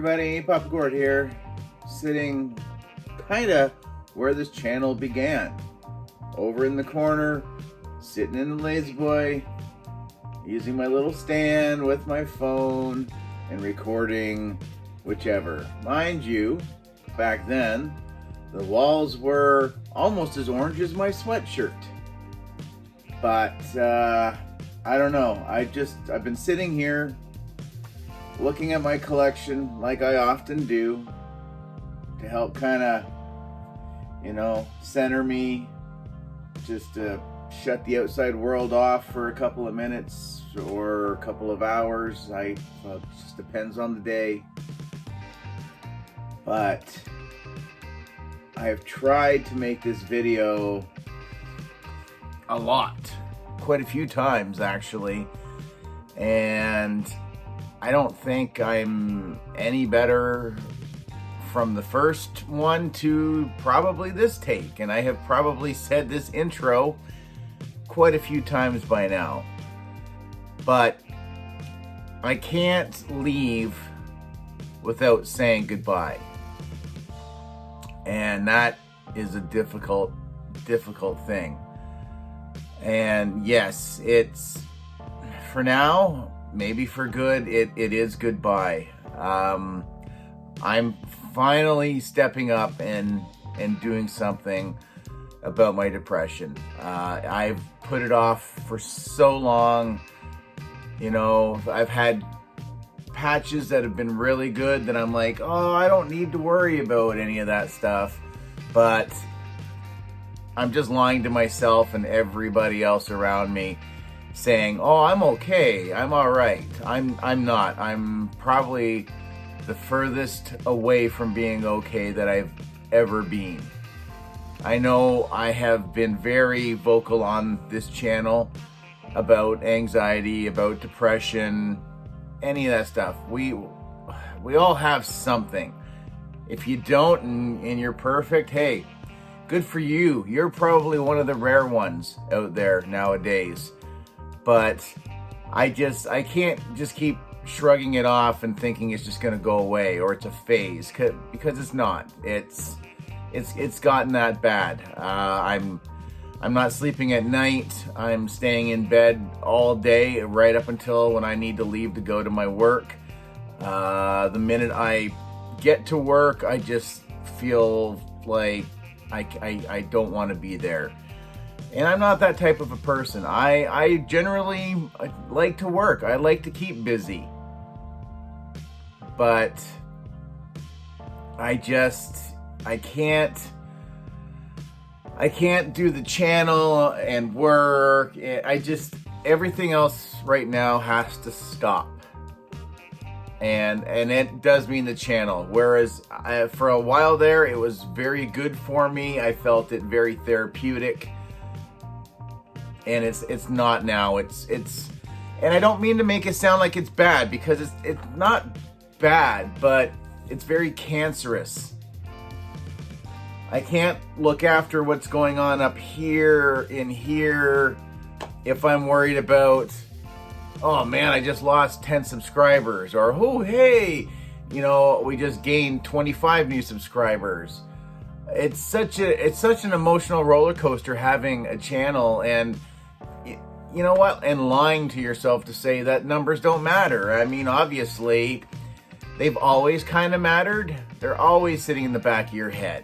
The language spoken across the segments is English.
everybody, Papa Gord here, sitting kinda where this channel began. Over in the corner, sitting in the lazy boy, using my little stand with my phone and recording whichever. Mind you, back then, the walls were almost as orange as my sweatshirt. But, I don't know, I've been sitting here looking at my collection like I often do to help kind of, center me, just to shut the outside world off for a couple of minutes or a couple of hours. It just depends on the day. But I have tried to make this video a lot, quite a few times actually, and I don't think I'm any better from the first one to probably this take, and I have probably said this intro quite a few times by now, but I can't leave without saying goodbye, and that is a difficult thing. And yes, it's, for now, maybe for good, it is goodbye. I'm finally stepping up and doing something about my depression. I've put it off for so long. I've had patches that have been really good that I'm like, oh, I don't need to worry about any of that stuff. But I'm just lying to myself and everybody else around me, saying, oh, I'm okay, I'm all right. I'm not. I'm probably the furthest away from being okay that I've ever been. I know I have been very vocal on this channel about anxiety, about depression, any of that stuff. We all have something. If you don't and you're perfect, hey, good for you. You're probably one of the rare ones out there nowadays. But I can't just keep shrugging it off and thinking it's just going to go away or it's a phase, because it's not. It's gotten that bad. I'm not sleeping at night. I'm staying in bed all day, right up until when I need to leave to go to my work. The minute I get to work, I just feel like I don't want to be there. And I'm not that type of a person. I generally like to work. I like to keep busy. But I can't do the channel and work. Everything else right now has to stop. And it does mean the channel. Whereas for a while there, it was very good for me. I felt it very therapeutic. And it's not now. It's and I don't mean to make it sound like it's bad, because it's not bad, but it's very cancerous. I can't look after what's going on up here in here if I'm worried about, oh man, I just lost 10 subscribers, or oh hey, we just gained 25 new subscribers. It's such an emotional roller coaster having a channel, and you know what? And lying to yourself to say that numbers don't matter. I mean, obviously, they've always kind of mattered. They're always sitting in the back of your head,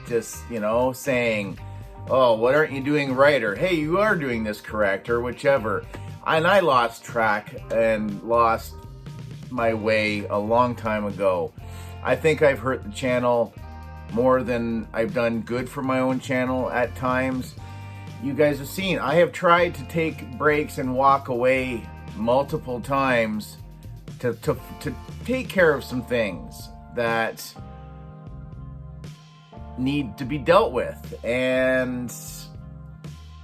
just saying, oh, what aren't you doing right? Or hey, you are doing this correct, or whichever. And I lost track and lost my way a long time ago. I think I've hurt the channel more than I've done good for my own channel at times. You guys have seen, I have tried to take breaks and walk away multiple times to take care of some things that need to be dealt with. And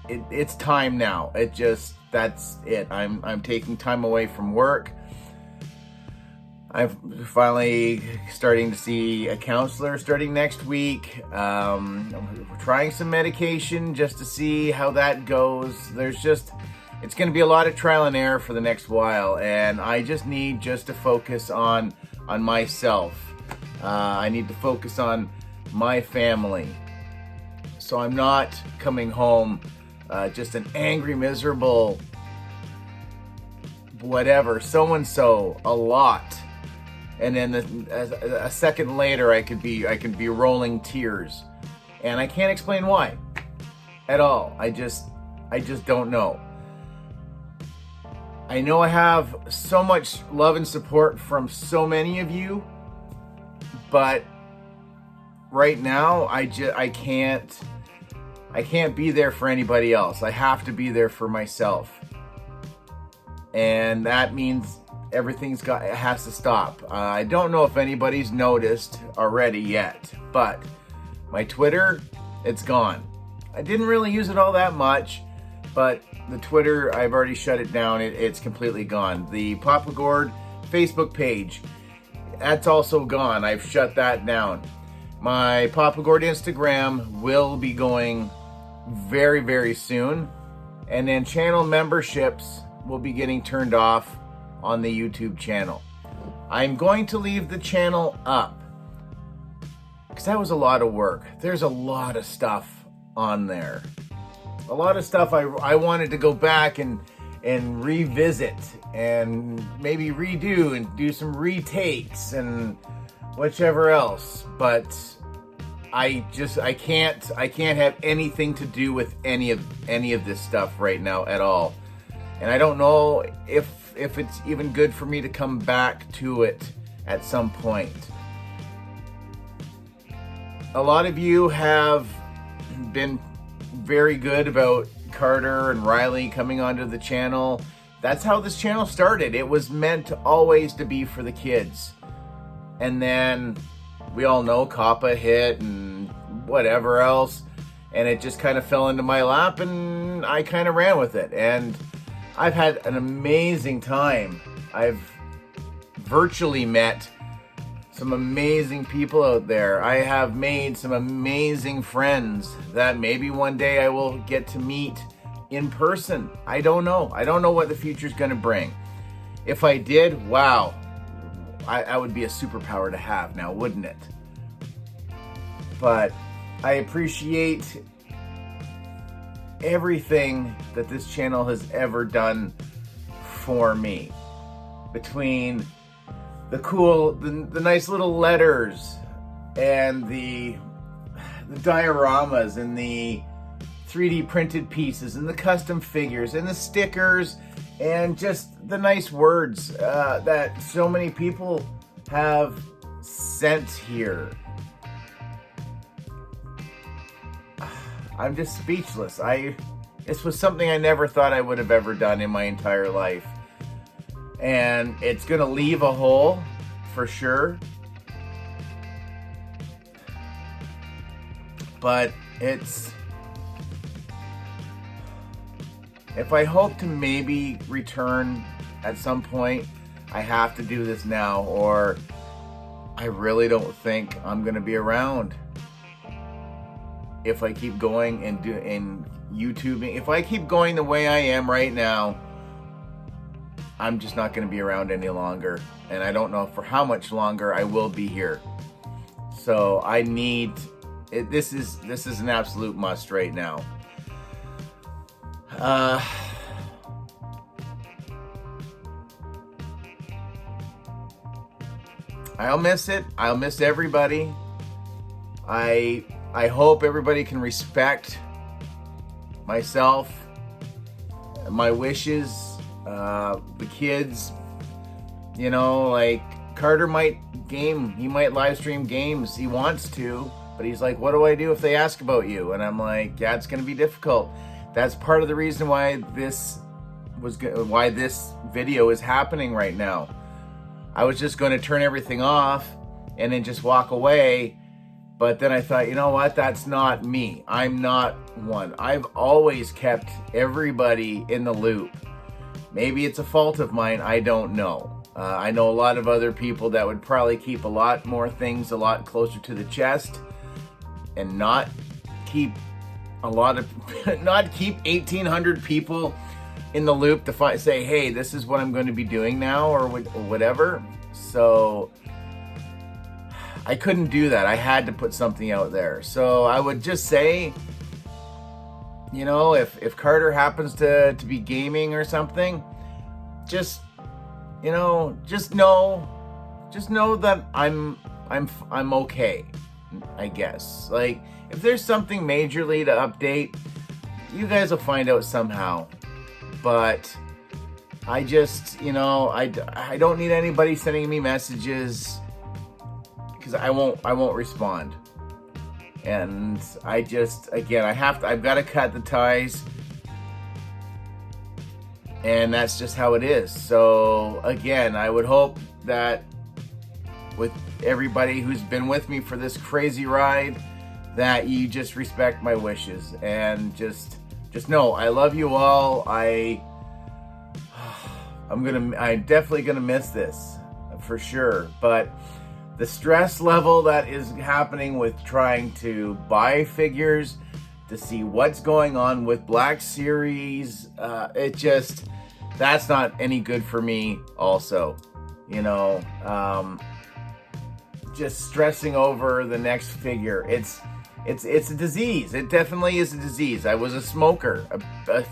it's time now. That's it. I'm taking time away from work. I'm finally starting to see a counselor starting next week. We're trying some medication just to see how that goes. It's going to be a lot of trial and error for the next while, and I just need to focus on on myself. I need to focus on my family. So I'm not coming home just an angry, miserable, whatever, so-and-so a lot. And then a second later, I could be rolling tears. And I can't explain why at all. I just don't know. I know I have so much love and support from so many of you, but right now I can't be there for anybody else. I have to be there for myself. And that means it has to stop. I don't know if anybody's noticed already yet, but my Twitter, it's gone. I didn't really use it all that much, but the Twitter, I've already shut it down. It's completely gone. The Papa Gord Facebook page, that's also gone. I've shut that down. My Papa Gord Instagram will be going very, very soon. And then channel memberships will be getting turned off on the YouTube channel. I'm going to leave the channel up because that was a lot of work. There's a lot of stuff on there. A lot of stuff I wanted to go back and revisit and maybe redo and do some retakes and whichever else. But I can't have anything to do with any of this stuff right now at all. And I don't know if it's even good for me to come back to it at some point. A lot of you have been very good about Carter and Riley coming onto the channel. That's how this channel started. It was meant always to be for the kids. And then we all know COPPA hit and whatever else. And it just kind of fell into my lap and I kind of ran with it. And I've had an amazing time. I've virtually met some amazing people out there. I have made some amazing friends that maybe one day I will get to meet in person. I don't know. I don't know what the future's going to bring. If I did, wow, I would be a superpower to have now, wouldn't it? But I appreciate everything that this channel has ever done for me. Between the nice little letters and the dioramas and the 3D printed pieces and the custom figures and the stickers and just the nice words that so many people have sent here. I'm just speechless. This was something I never thought I would have ever done in my entire life. And it's gonna leave a hole for sure. But if I hope to maybe return at some point, I have to do this now, or I really don't think I'm gonna be around. If I keep going and YouTubing, if I keep going the way I am right now, I'm just not going to be around any longer. And I don't know for how much longer I will be here. So I need it. This is an absolute must right now. I'll miss it. I'll miss everybody. I hope everybody can respect myself, my wishes, the kids. You know, like Carter might live stream games. He wants to, but he's like, what do I do if they ask about you? And I'm like, yeah, it's going to be difficult. That's part of the reason why this video is happening right now. I was just going to turn everything off and then just walk away. But then I thought, you know what? That's not me. I'm not one. I've always kept everybody in the loop. Maybe it's a fault of mine. I don't know. I know a lot of other people that would probably keep a lot more things a lot closer to the chest and not keep 1,800 people in the loop to say, hey, this is what I'm going to be doing now or whatever. So I couldn't do that. I had to put something out there. So I would just say, you know, if Carter happens to be gaming or something, just, you know, just know that I'm okay, I guess. Like, if there's something majorly to update, you guys will find out somehow. But I just, you know, I don't need anybody sending me messages, because I won't respond. And I just, again, I've got to cut the ties, and that's just how it is. So again, I would hope that with everybody who's been with me for this crazy ride, that you just respect my wishes, and just know I love you all. I'm definitely gonna miss this for sure, but the stress level that is happening with trying to buy figures, to see what's going on with Black Series, that's not any good for me also. You know, just stressing over the next figure. It's a disease. It definitely is a disease. I was a smoker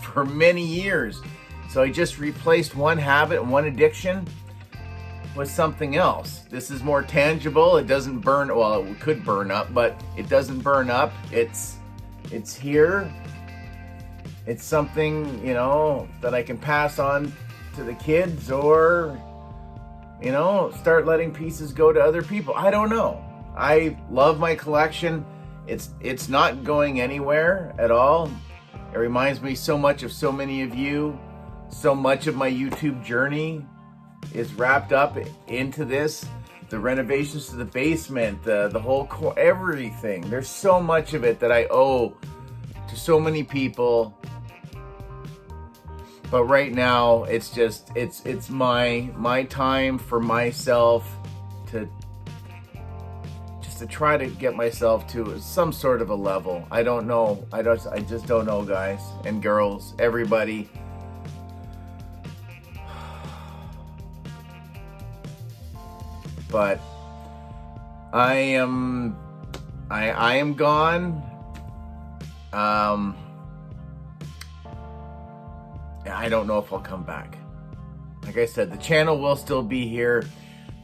for many years. So I just replaced one habit, one addiction, with something else. This is more tangible. It doesn't burn. Well, it could burn up, but it doesn't burn up. It's here. It's something, you know, that I can pass on to the kids, or, you know, start letting pieces go to other people. I don't know. I love my collection. It's not going anywhere at all. It reminds me so much of so many of you. So much of my YouTube journey is wrapped up into this. The renovations to the basement, the whole core, everything. There's so much of it that I owe to so many people. But right now, it's just, it's my time for myself to try to get myself to some sort of a level. I don't know. I just don't know, guys and girls, everybody. But I am gone. I don't know if I'll come back. Like I said, the channel will still be here.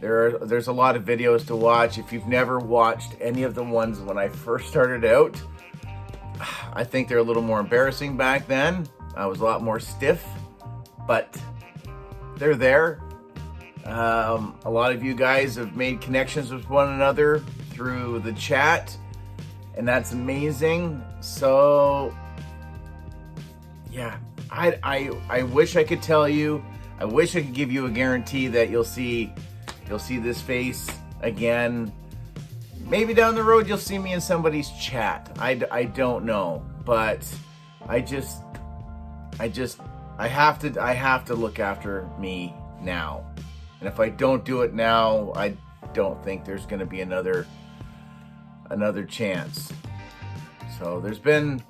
There's a lot of videos to watch. If you've never watched any of the ones when I first started out, I think they're a little more embarrassing back then. I was a lot more stiff, but they're there. A lot of you guys have made connections with one another through the chat, and that's amazing. So yeah, I wish I could tell you, I wish I could give you a guarantee that you'll see this face again. Maybe down the road you'll see me in somebody's chat. I don't know, but I have to look after me now. And if I don't do it now, I don't think there's going to be another chance. So there's been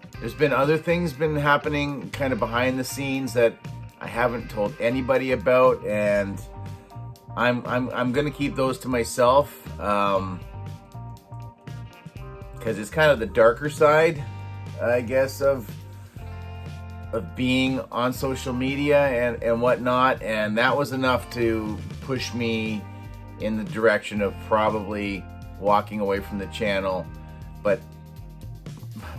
other things been happening kind of behind the scenes that I haven't told anybody about, and I'm going to keep those to myself, because it's kind of the darker side, I guess, of being on social media and whatnot, and that was enough to push me in the direction of probably walking away from the channel. But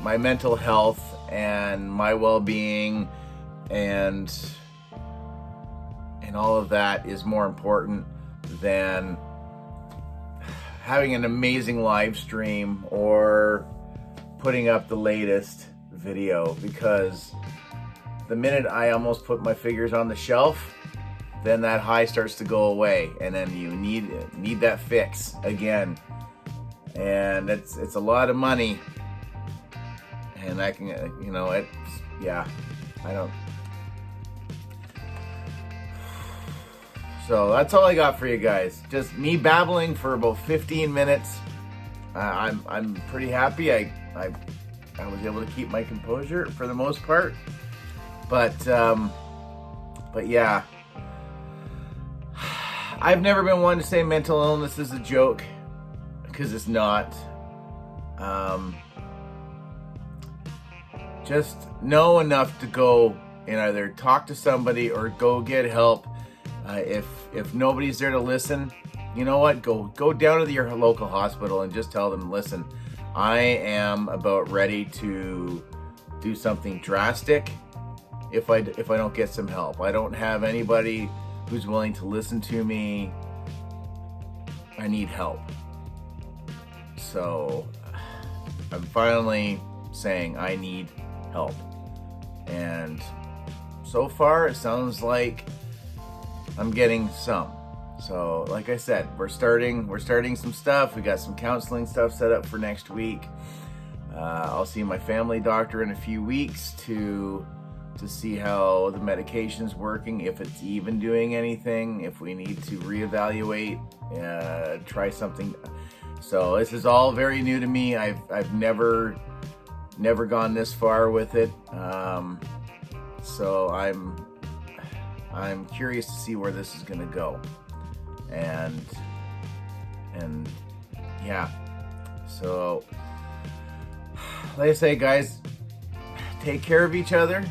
my mental health and my well-being and all of that is more important than having an amazing live stream or putting up the latest video, because the minute I almost put my figures on the shelf, then that high starts to go away, and then you need that fix again, and it's a lot of money, and I can, you know, I don't. So that's all I got for you guys. Just me babbling for about 15 minutes. I'm pretty happy. I was able to keep my composure for the most part. But yeah, I've never been one to say mental illness is a joke, because it's not. Just know enough to go and either talk to somebody or go get help. If nobody's there to listen, you know what? Go down to your local hospital and just tell them, listen, I am about ready to do something drastic if I don't get some help. I don't have anybody who's willing to listen to me. I need help. So I'm finally saying I need help. And so far it sounds like I'm getting some. So like I said, we're starting some stuff. We got some counseling stuff set up for next week. I'll see my family doctor in a few weeks to see how the medication's working, if it's even doing anything, if we need to reevaluate, try something. So this is all very new to me. I've never gone this far with it. So I'm curious to see where this is going to go. And yeah. So like I say, guys, take care of each other.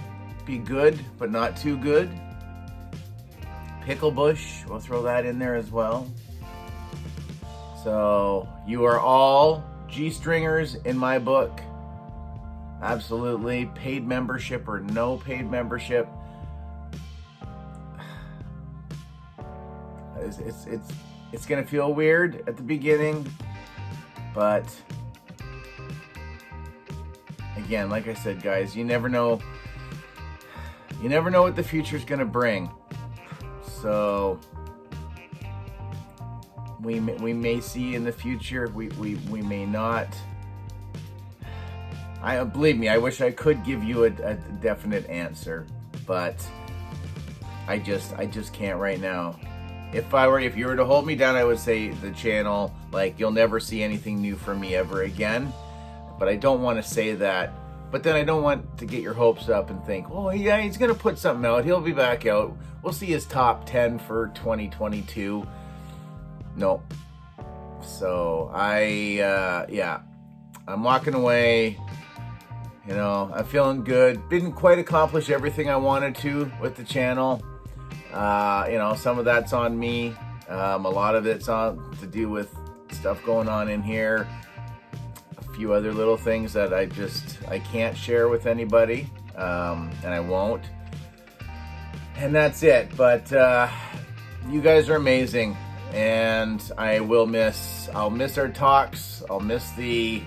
Be good, but not too good. Pickle bush, we'll throw that in there as well. So you are all G-stringers in my book. Absolutely. Paid membership or no paid membership. It's gonna feel weird at the beginning, but again, like I said, guys, you never know what the future's gonna bring. So we may see in the future, we may not. Believe me, I wish I could give you a definite answer, but I just can't right now. If you were to hold me down, I would say the channel, like, you'll never see anything new from me ever again. But I don't want to say that. But then I don't want to get your hopes up and think, oh yeah, he's gonna put something out. He'll be back out. We'll see his top 10 for 2022. No. So I'm walking away. You know, I'm feeling good. Didn't quite accomplish everything I wanted to with the channel. You know, some of that's on me. A lot of it's on to do with stuff going on in here. A few other little things that I can't share with anybody, and I won't. And that's it. But you guys are amazing, and I'll miss our talks. I'll miss the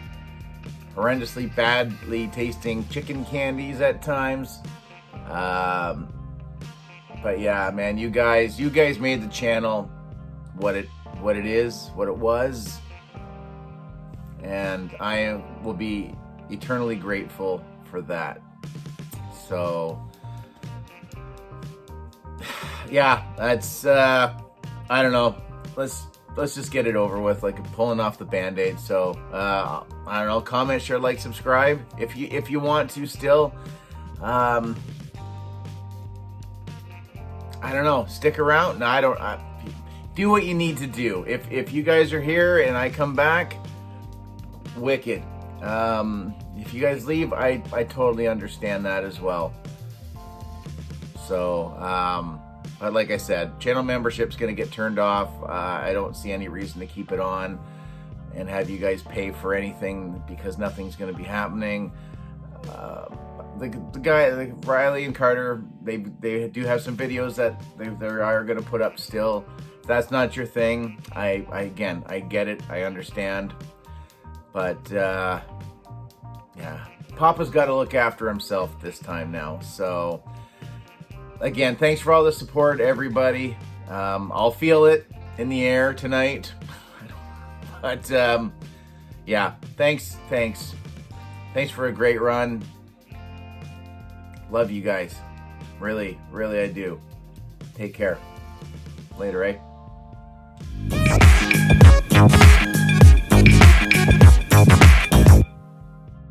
horrendously badly tasting chicken candies at times. But yeah, man, you guys made the channel what it was, and I will be eternally grateful for that. So yeah, that's I don't know. Let's just get it over with, like pulling off the Band-Aid. So I don't know. Comment, share, like, subscribe if you want to still. I don't know. Stick around. No, do what you need to do. If you guys are here and I come back, wicked. If you guys leave, I totally understand that as well. So, but like I said, channel membership's going to get turned off. I don't see any reason to keep it on and have you guys pay for anything, because nothing's going to be happening. The guy, like Riley and Carter, they do have some videos that they are going to put up still. If that's not your thing, I get it. I understand. But yeah, Papa's got to look after himself this time now. So again, thanks for all the support, everybody. I'll feel it in the air tonight. But yeah, thanks for a great run. Love you guys. Really, really I do. Take care. Later, eh?